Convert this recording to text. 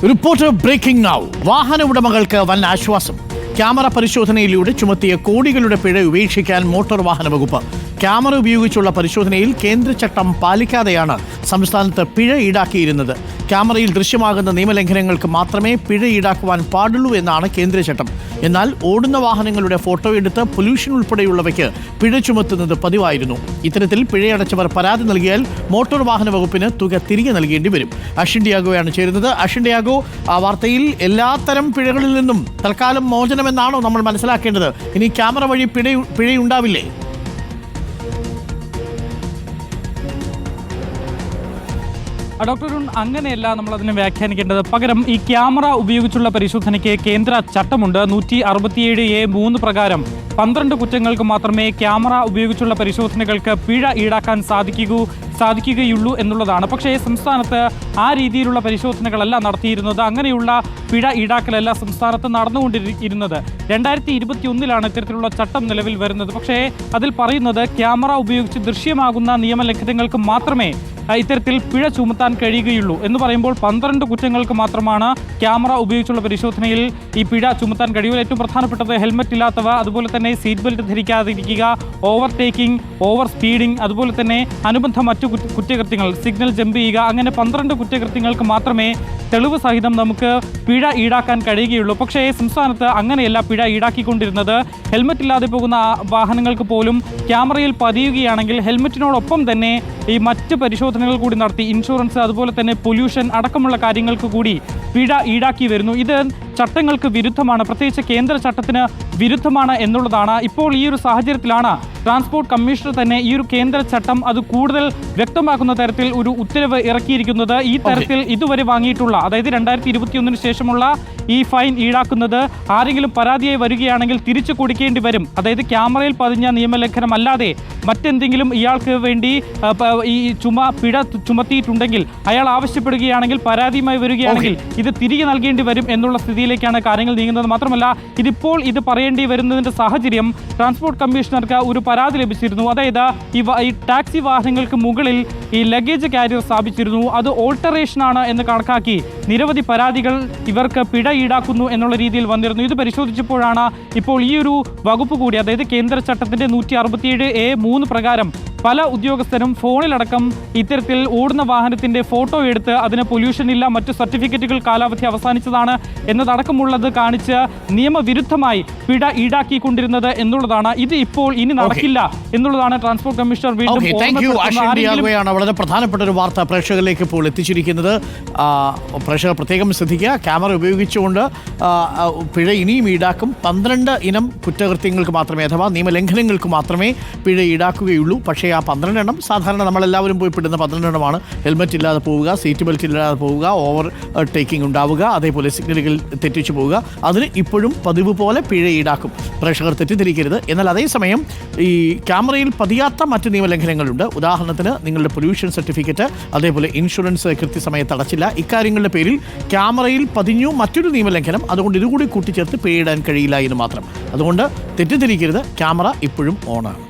Reporter breaking now. വാഹന ഉടമകൾക്ക് വൻ ആശ്വാസം. ക്യാമറ പരിശോധനയിലൂടെ ചുമത്തിയ കോടികളുടെ പിഴ ഉപേക്ഷിക്കാൻ മോട്ടോർ വാഹന വകുപ്പ്. ക്യാമറ ഉപയോഗിച്ചുള്ള പരിശോധനയിൽ കേന്ദ്ര ചട്ടം പാലിക്കാതെയാണ് സംസ്ഥാനത്ത് പിഴ ഈടാക്കിയിരുന്നത്. ക്യാമറയിൽ ദൃശ്യമാകുന്ന നിയമലംഘനങ്ങൾക്ക് മാത്രമേ പിഴ ഈടാക്കുവാൻ പാടുള്ളൂ എന്നാണ് കേന്ദ്ര ചട്ടം. എന്നാൽ ഓടുന്ന വാഹനങ്ങളുടെ ഫോട്ടോ എടുത്ത് പൊല്യൂഷൻ ഉൾപ്പെടെയുള്ളവയ്ക്ക് പിഴ ചുമത്തുന്നത് പതിവായിരുന്നു. ഇത്തരത്തിൽ പിഴയടച്ചവർ പരാതി നൽകിയാൽ മോട്ടോർ വാഹന വകുപ്പിന് തുക തിരികെ നൽകേണ്ടി വരും. അശ്വിൻ ഡിയാഗോയാണ് ചേരുന്നത്. അശ്വിൻ ഡിയാഗോ, ആ വാർത്തയിൽ എല്ലാത്തരം പിഴകളിൽ നിന്നും തൽക്കാലം മോചനമെന്നാണോ നമ്മൾ മനസ്സിലാക്കേണ്ടത്? ഇനി ക്യാമറ വഴി പിഴയുണ്ടാവില്ലേ? ഡോക്ടർ, അങ്ങനെയല്ല നമ്മൾ അതിനെ വ്യാഖ്യാനിക്കേണ്ടത്. പകരം ഈ ക്യാമറ ഉപയോഗിച്ചുള്ള പരിശോധനയ്ക്ക് കേന്ദ്ര ചട്ടമുണ്ട്. 167(a)(3) പ്രകാരം 12 കുറ്റങ്ങൾക്ക് മാത്രമേ ക്യാമറ ഉപയോഗിച്ചുള്ള പരിശോധനകൾക്ക് പിഴ ഈടാക്കാൻ സാധിക്കുകയുള്ളൂ എന്നുള്ളതാണ്. പക്ഷേ സംസ്ഥാനത്ത് ആ രീതിയിലുള്ള പരിശോധനകളല്ല നടത്തിയിരുന്നത്. അങ്ങനെയുള്ള പിഴ ഈടാക്കലല്ല സംസ്ഥാനത്ത് നടന്നുകൊണ്ടിരുന്നത്. 2021 ഇത്തരത്തിലുള്ള ചട്ടം നിലവിൽ വരുന്നത്. പക്ഷേ അതിൽ പറയുന്നത് ക്യാമറ ഉപയോഗിച്ച് ദൃശ്യമാകുന്ന നിയമലംഘനങ്ങൾക്ക് മാത്രമേ ഇത്തരത്തിൽ പിഴ ചുമത്താൻ കഴിയുകയുള്ളൂ എന്ന് പറയുമ്പോൾ 12 കുറ്റങ്ങൾക്ക് മാത്രമാണ് ക്യാമറ ഉപയോഗിച്ചുള്ള പരിശോധനയിൽ ഈ പിഴ ചുമത്താൻ കഴിയുക. ഏറ്റവും പ്രധാനപ്പെട്ടത് ഹെൽമറ്റ് ഇല്ലാത്തവ, അതുപോലെ തന്നെ സീറ്റ് ബെൽറ്റ് ധരിക്കാതിരിക്കുക, ഓവർടേക്കിംഗ്, ഓവർ സ്പീഡിംഗ്, അതുപോലെ തന്നെ അനുബന്ധ മറ്റു കുറ്റകൃത്യങ്ങൾ, സിഗ്നൽ ജമ്പ് ചെയ്യുക, അങ്ങനെ 12 കുറ്റകൃത്യങ്ങൾക്ക് മാത്രമേ തെളിവ് സഹിതം നമുക്ക് പിഴ ഈടാക്കാൻ കഴിയുകയുള്ളൂ. പക്ഷേ സംസ്ഥാനത്ത് അങ്ങനെയല്ല പിഴ ഈടാക്കിക്കൊണ്ടിരുന്നത്. ഹെൽമറ്റ് ഇല്ലാതെ പോകുന്ന വാഹനങ്ങൾക്ക് പോലും ക്യാമറയിൽ പതിയുകയാണെങ്കിൽ ഹെൽമറ്റിനോടൊപ്പം തന്നെ ഈ മറ്റ് പരിശോധനകൾ കൂടി നടത്തി ഇൻഷുറൻസ്, അതുപോലെ തന്നെ പൊല്യൂഷൻ അടക്കമുള്ള കാര്യങ്ങൾക്ക് കൂടി പിഴ ഈടാക്കി വരുന്നു. ഇത് ചട്ടങ്ങൾക്ക് വിരുദ്ധമാണ്, പ്രത്യേകിച്ച് കേന്ദ്ര ചട്ടത്തിന് വിരുദ്ധമാണ് എന്നുള്ളതാണ്. ഇപ്പോൾ ഈ ഒരു സാഹചര്യത്തിലാണ് ട്രാൻസ്പോർട്ട് കമ്മീഷണർ തന്നെ ഈ ഒരു കേന്ദ്ര ചട്ടം അത് കൂടുതൽ വ്യക്തമാക്കുന്ന തരത്തിൽ ഒരു ഉത്തരവ് ഇറക്കിയിരിക്കുന്നത്. ഈ തരത്തിൽ ഇതുവരെ വാങ്ങിയിട്ടുള്ള, അതായത് 2021 ശേഷമുള്ള ഈ ഫൈൻ ഈടാക്കുന്നത് ആരെങ്കിലും പരാതിയായി വരികയാണെങ്കിൽ തിരിച്ചു കൊടുക്കേണ്ടി വരും. അതായത് ക്യാമറയിൽ പതിഞ്ഞ നിയമലംഘനം അല്ലാതെ മറ്റെന്തെങ്കിലും ഇയാൾക്ക് വേണ്ടി ഈ പിഴ ചുമത്തിയിട്ടുണ്ടെങ്കിൽ അയാൾ ആവശ്യപ്പെടുകയാണെങ്കിൽ, പരാതിയുമായി വരികയാണെങ്കിൽ ഇത് തിരികെ നൽകേണ്ടി വരും എന്നുള്ള സ്ഥിതിയിലേക്കാണ് കാര്യങ്ങൾ നീങ്ങുന്നത്. മാത്രമല്ല ഇതിപ്പോൾ ഇത് പറയേണ്ടി വരുന്നതിൻ്റെ സാഹചര്യം ട്രാൻസ്പോർട്ട് കമ്മീഷണർക്ക് ഒരു പരാതി ലഭിച്ചിരുന്നു. അതായത് ഈ ടാക്സി വാഹനങ്ങൾക്ക് മുകളിൽ ഈ ലഗേജ് കാരിയർ സ്ഥാപിച്ചിരുന്നു. അത് ഓൾട്ടറേഷനാണ് എന്ന് കണക്കാക്കി നിരവധി പരാതികൾ ഇവർക്ക് പിഴ ഈടാക്കുന്നു എന്നുള്ള രീതിയിൽ വന്നിരുന്നു. ഇത് പരിശോധിച്ചപ്പോഴാണ് ഇപ്പോൾ ഈ ഒരു വകുപ്പ് കൂടി, അതായത് കേന്ദ്ര ചട്ടത്തിൻ്റെ 167(a)(3) പ്രകാരം പല ഉദ്യോഗസ്ഥരും ഫോണിലടക്കം ഇത്തരത്തിൽ ഓടുന്ന വാഹനത്തിൻ്റെ ഫോട്ടോ എടുത്ത് അതിന് പൊല്യൂഷൻ ഇല്ല, മറ്റു സർട്ടിഫിക്കറ്റുകൾ കാലാവധി അവസാനിച്ചതാണ് എന്നതടക്കമുള്ളത് കാണിച്ച് നിയമവിരുദ്ധമായി പിഴ ഈടാക്കിക്കൊണ്ടിരുന്നത് എന്നുള്ളതാണ്. ഇത് ഇപ്പോൾ ഇനി നടക്കില്ല എന്നുള്ളതാണ് ട്രാൻസ്പോർട്ട് കമ്മീഷണർ വീണ്ടും. വളരെ പ്രധാനപ്പെട്ട ഒരു വാർത്ത പ്രേക്ഷകരിലേക്ക് ഇപ്പോൾ എത്തിച്ചിരിക്കുന്നത്. പ്രേക്ഷകർ പ്രത്യേകം ശ്രദ്ധിക്കുക. ക്യാമറ ഉപയോഗിച്ചുകൊണ്ട് പിഴ ഇനിയും ഈടാക്കും. 12 ഇനം കുറ്റകൃത്യങ്ങൾക്ക് മാത്രമേ, അഥവാ നിയമലംഘനങ്ങൾക്ക് മാത്രമേ പിഴ ഈടാക്കുകയുള്ളൂ. പക്ഷേ ആ 12 എണ്ണം സാധാരണ നമ്മളെല്ലാവരും പോയി പെടുന്ന 12 എണ്ണമാണ്. ഹെൽമറ്റ് ഇല്ലാതെ പോവുക, സീറ്റ് ബെൽറ്റ് ഇല്ലാതെ പോവുക, ഓവർ ടേക്കിംഗ് ഉണ്ടാവുക, അതേപോലെ സിഗ്നലുകൾ തെറ്റിച്ചു പോവുക. അതിന് ഇപ്പോഴും പതിവ് പോലെ പിഴ ഈടാക്കും. പ്രേക്ഷകർ തെറ്റിദ്ധരിക്കരുത്. എന്നാൽ അതേസമയം ഈ ക്യാമറയിൽ പതിയാത്ത മറ്റ് നിയമലംഘനങ്ങളുണ്ട്. ഉദാഹരണത്തിന് നിങ്ങളുടെ പൊല്യൂഷൻ സർട്ടിഫിക്കറ്റ്, അതേപോലെ ഇൻഷുറൻസ് കൃത്യസമയത്ത് അടച്ചില്ല, ഇക്കാര്യങ്ങളുടെ പേരിൽ ക്യാമറയിൽ പതിഞ്ഞു മറ്റൊരു നിയമലംഘനം. അതുകൊണ്ട് ഇതുകൂടി കൂട്ടിച്ചേർത്ത് പിഴയിടാൻ കഴിയില്ല എന്ന് മാത്രം. അതുകൊണ്ട് തെറ്റിദ്ധരിക്കരുത്. ക്യാമറ ഇപ്പോഴും ഓണാണ്.